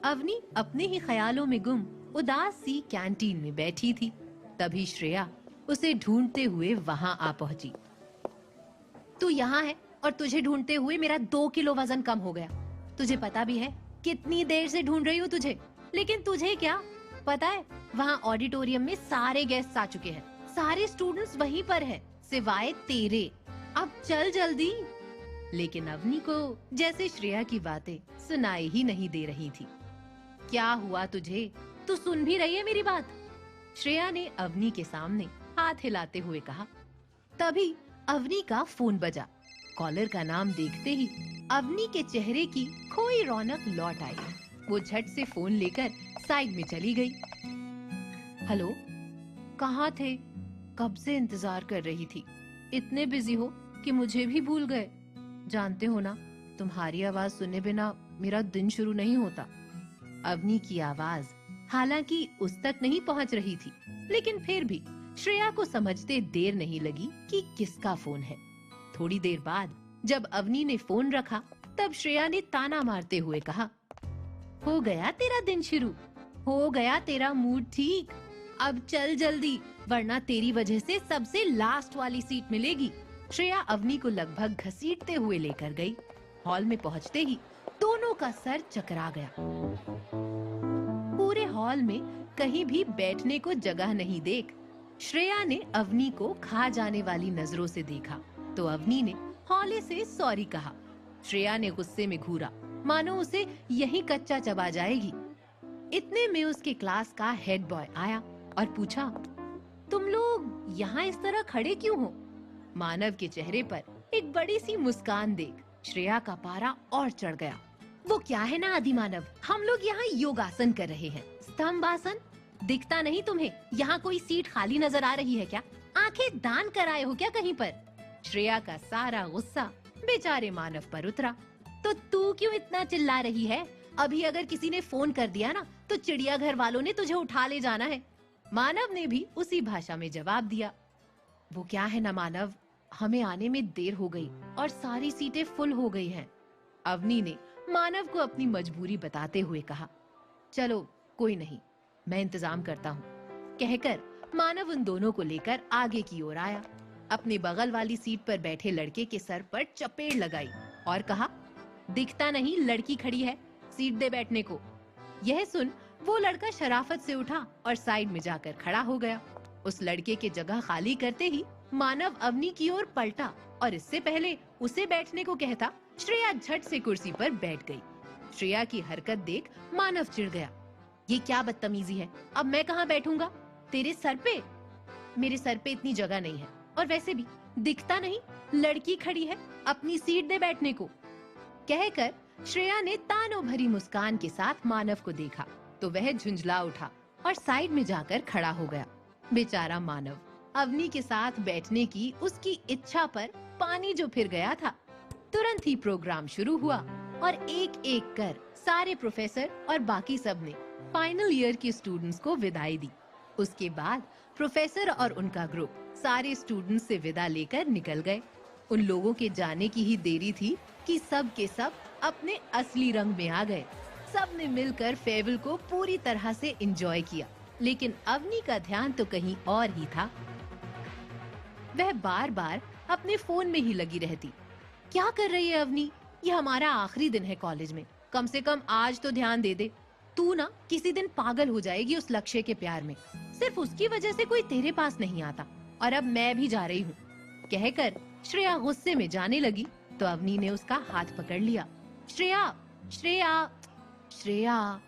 अवनी अपने ही ख्यालों में गुम उदास सी कैंटीन में बैठी थी। तभी श्रेया उसे ढूंढते हुए वहां आ पहुंची। तू यहाँ है और तुझे ढूंढते हुए मेरा 2 किलो वजन कम हो गया। तुझे पता भी है कितनी देर से ढूंढ रही हूँ तुझे, लेकिन तुझे क्या पता है, वहाँ ऑडिटोरियम में सारे गेस्ट आ चुके हैं, सारे स्टूडेंट्स वहीं पर हैं, सिवाय तेरे। अब चल जल्दी। लेकिन अवनी को जैसे श्रेया की बातें सुनाई ही नहीं दे रही थी। क्या हुआ तुझे? तू सुन भी रही है मेरी बात? श्रेया ने अवनी के सामने हाथ हिलाते हुए कहा। तभी अवनी का फोन बजा। कॉलर का नाम देखते ही अवनी के चेहरे की खोई रौनक लौट आई। वो झट से फोन लेकर साइड में चली गई। हेलो, कहाँ थे? कब से इंतजार कर रही थी। इतने बिजी हो कि मुझे भी भूल गए। जानते हो ना, तुम्हारी आवाज सुने बिना मेरा दिन शुरू नहीं होता। अवनी की आवाज हालांकि उस तक नहीं पहुंच रही थी, लेकिन फिर भी श्रेया को समझते देर नहीं लगी कि किसका फोन है। थोड़ी देर बाद जब अवनी ने फोन रखा, तब श्रेया ने ताना मारते हुए कहा, हो गया तेरा दिन शुरू, हो गया तेरा मूड ठीक। अब चल जल्दी, वरना तेरी वजह से सबसे लास्ट वाली सीट मिलेगी। श्रेया अवनी को लगभग घसीटते हुए लेकर गई। हॉल में पहुंचते ही दोनों का सर चकरा गया। पूरे हॉल में कहीं भी बैठने को जगह नहीं देख श्रेया ने अवनी को खा जाने वाली नजरों से देखा, तो अवनी ने हौले से सॉरी कहा। श्रेया ने गुस्से में घूरा, मानो उसे यही कच्चा चबा जाएगी। इतने में उसके क्लास का हेड बॉय आया और पूछा, तुम लोग यहाँ इस तरह खड़े क्यों हो? मानव के चेहरे पर एक बड़ी सी मुस्कान देख श्रेया का पारा और चढ़ गया। वो क्या है ना आदि मानव, हम लोग यहाँ योगासन कर रहे हैं, स्तंभ आसन। दिखता नहीं तुम्हें यहाँ कोई सीट खाली नजर आ रही है क्या? आंखें दान कराए हो क्या कहीं पर? श्रेया का सारा गुस्सा बेचारे मानव पर उतरा। तो तू क्यों इतना चिल्ला रही है? अभी अगर किसी ने फोन कर दिया ना, तो चिड़ियाघर वालों ने तुझे उठा ले जाना है। मानव ने भी उसी भाषा में जवाब दिया। वो क्या है ना मानव, हमें आने में देर हो गई और सारी सीटें फुल हो गई हैं। अवनी ने मानव को अपनी मजबूरी बताते हुए कहा। चलो कोई नहीं, मैं इंतजाम करता हूँ। कहकर मानव उन दोनों को लेकर आगे की ओर आया। अपने बगल वाली सीट पर बैठे लड़के के सर पर चपेट लगाई और कहा, दिखता नहीं लड़की खड़ी है, सीट दे बैठने को। यह सुन वो लड़का शराफत से उठा और साइड में जाकर खड़ा हो गया। उस लड़के के जगह खाली करते ही मानव अवनी की ओर पलटा और इससे पहले उसे बैठने को कहता, श्रेया झट से कुर्सी पर बैठ गई। श्रेया की हरकत देख मानव चिढ़ गया। ये क्या बदतमीजी है, अब मैं कहाँ बैठूंगा? तेरे सर पे? मेरे सर पे इतनी जगह नहीं है, और वैसे भी दिखता नहीं लड़की खड़ी है, अपनी सीट दे बैठने को। कहकर श्रेया ने तानों भरी मुस्कान के साथ मानव को देखा, तो वह झुंझला उठा और साइड में जाकर खड़ा हो गया। बेचारा मानव अवनी के साथ बैठने की उसकी इच्छा पर पानी जो फिर गया था। तुरंत ही प्रोग्राम शुरू हुआ और एक एक कर सारे प्रोफेसर और बाकी सब ने फाइनल ईयर के स्टूडेंट्स को विदाई दी। उसके बाद प्रोफेसर और उनका ग्रुप सारे स्टूडेंट्स से विदा लेकर निकल गए। उन लोगों के जाने की ही देरी थी कि सब के सब अपने असली रंग में आ गए। सब ने मिलकर फेयरवेल को पूरी तरह से एंजॉय किया, लेकिन अवनी का ध्यान तो कहीं और ही था। वह बार बार अपने फोन में ही लगी रहती। क्या कर रही है अवनी? ये हमारा आखिरी दिन है कॉलेज में, कम से कम आज तो ध्यान दे दे। तू ना किसी दिन पागल हो जाएगी उस लक्ष्य के प्यार में। सिर्फ उसकी वजह से कोई तेरे पास नहीं आता, और अब मैं भी जा रही हूँ। कहकर श्रेया गुस्से में जाने लगी, तो अवनी ने उसका हाथ पकड़ लिया। श्रेया, श्रेया, श्रेया,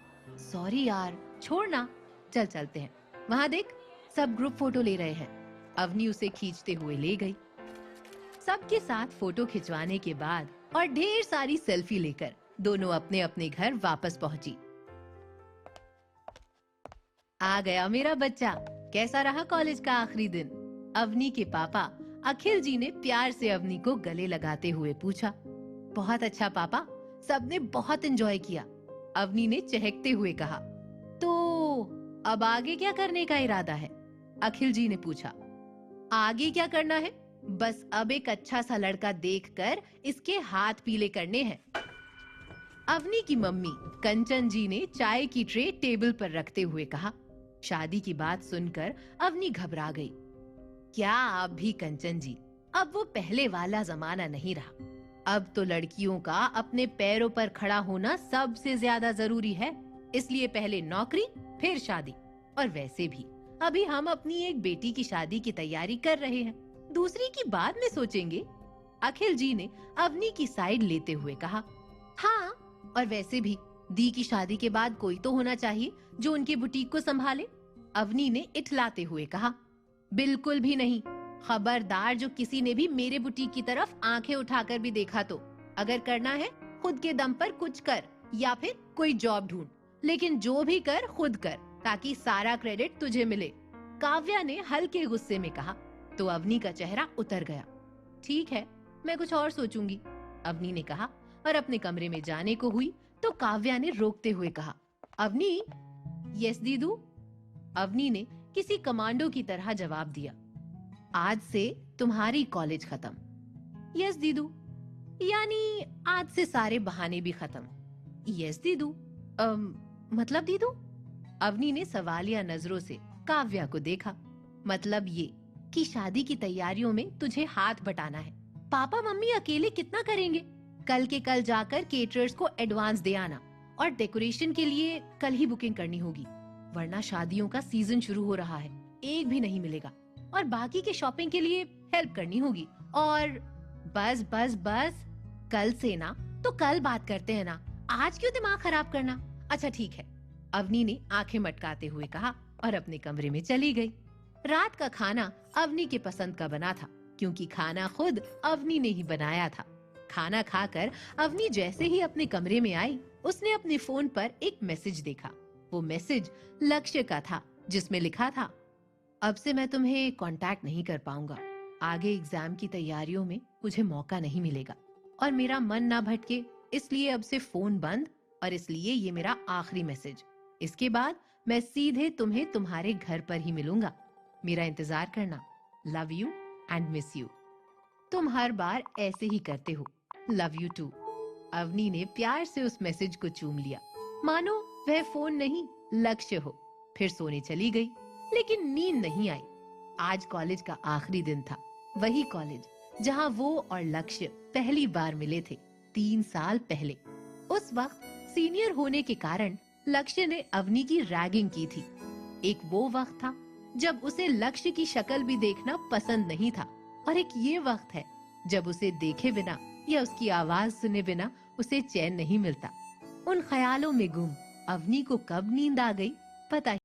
सॉरी यार, छोड़ ना, चल चलते हैं। वहाँ देख, सब ग्रुप फोटो ले रहे हैं। अवनी उसे खींचते हुए ले गई। सबके साथ फोटो खिंचवाने के बाद और ढेर सारी सेल्फी लेकर दोनों अपने अपने घर वापस पहुंची। आ गया मेरा बच्चा, कैसा रहा कॉलेज का आखिरी दिन? अवनी के पापा अखिल जी ने प्यार से अवनी को गले लगाते हुए पूछा। बहुत अच्छा पापा, सबने बहुत एंजॉय किया, अवनी ने चहकते हुए कहा। तो अब आगे क्या करने का इरादा है? अखिल जी ने पूछा। आगे क्या करना है? बस अब एक अच्छा सा लड़का देखकर इसके हाथ पीले करने हैं। अवनी की मम्मी कंचन जी ने चाय की ट्रे टेबल पर रखते हुए कहा। शादी की बात सुनकर अवनी घबरा गई। क्या आप भी कंचन जी, अब वो पहले वाला जमाना नहीं रहा। अब तो लड़कियों का अपने पैरों पर खड़ा होना सबसे ज्यादा जरूरी है, इसलिए पहले नौकरी फिर शादी। और वैसे भी अभी हम अपनी एक बेटी की शादी की तैयारी कर रहे हैं, दूसरी की बाद में सोचेंगे। अखिल जी ने अवनी की साइड लेते हुए कहा। हाँ, और वैसे भी दी की शादी के बाद कोई तो होना चाहिए जो उनकी बुटीक को संभाले। अवनी ने इठलाते हुए कहा। बिल्कुल भी नहीं। खबरदार जो किसी ने भी मेरे बुटीक की तरफ आंखें उठाकर भी देखा तो, अगर करना है खुद के दम पर कुछ कर या फिर कोई जॉब ढूंढ, लेकिन जो भी कर खुद कर, ताकि सारा क्रेडिट तुझे मिले। काव्या ने हल्के गुस्से में कहा तो अवनी का चेहरा उतर गया। ठीक है, मैं कुछ और सोचूंगी, अवनी ने कहा और अपने कमरे में जाने को हुई तो काव्या ने रोकते हुए कहा। अवनी। यस दीदू, अवनी ने किसी कमांडो की तरह जवाब दिया। आज से तुम्हारी कॉलेज खत्म। यस दीदू, यानी आज से सारे बहाने भी खत्म। यस दीदू। मतलब दीदू? अवनी ने सवालिया नजरों से काव्या को देखा। मतलब ये कि शादी की तैयारियों में तुझे हाथ बटाना है। पापा मम्मी अकेले कितना करेंगे? कल के कल जाकर केटरर्स को एडवांस दे आना और डेकोरेशन के लिए कल ही बुकिंग करनी होगी, वरना शादियों का सीजन शुरू हो रहा है, एक भी नहीं मिलेगा। और बाकी के शॉपिंग के लिए हेल्प करनी होगी। और बस बस बस, कल से ना तो कल बात करते हैं ना, आज क्यों दिमाग खराब करना। अच्छा ठीक है, अवनी ने आंखें मटकाते हुए कहा और अपने कमरे में चली गई। रात का खाना अवनी के पसंद का बना था, क्योंकि खाना खुद अवनी ने ही बनाया था। खाना खाकर अवनी जैसे ही अपने कमरे में आई, उसने अपने फोन पर एक मैसेज देखा। वो मैसेज लक्ष्य का था, जिसमें लिखा था, अब से मैं तुम्हें कांटेक्ट नहीं कर पाऊंगा। आगे एग्जाम की तैयारियों में मुझे मौका नहीं मिलेगा और मेरा मन ना भटके, इसलिए अब से फोन बंद, और इसलिए ये मेरा आखिरी मैसेज। इसके बाद मैं सीधे तुम्हें तुम्हारे घर पर ही मिलूंगा। मेरा इंतजार करना। Love you and miss you. तुम हर बार ऐसे ही करते हो। Love you to. अवनी ने प्यार से उस मैसेज को चूम लिया, मानो वह फोन नहीं लक्ष्य हो। फिर सोने चली गई, लेकिन नींद नहीं आई। आज कॉलेज का आखिरी दिन था, वही कॉलेज जहां वो और लक्ष्य पहली बार मिले थे 3 साल पहले। उस वक्त सीनियर होने के कारण लक्ष्य ने अवनी की रैगिंग की थी। एक वो वक्त था जब उसे लक्ष्य की शक्ल भी देखना पसंद नहीं था, और एक ये वक्त है जब उसे देखे बिना या उसकी आवाज सुने बिना उसे चैन नहीं मिलता। उन ख्यालों में गुम अवनी को कब नींद आ गई पता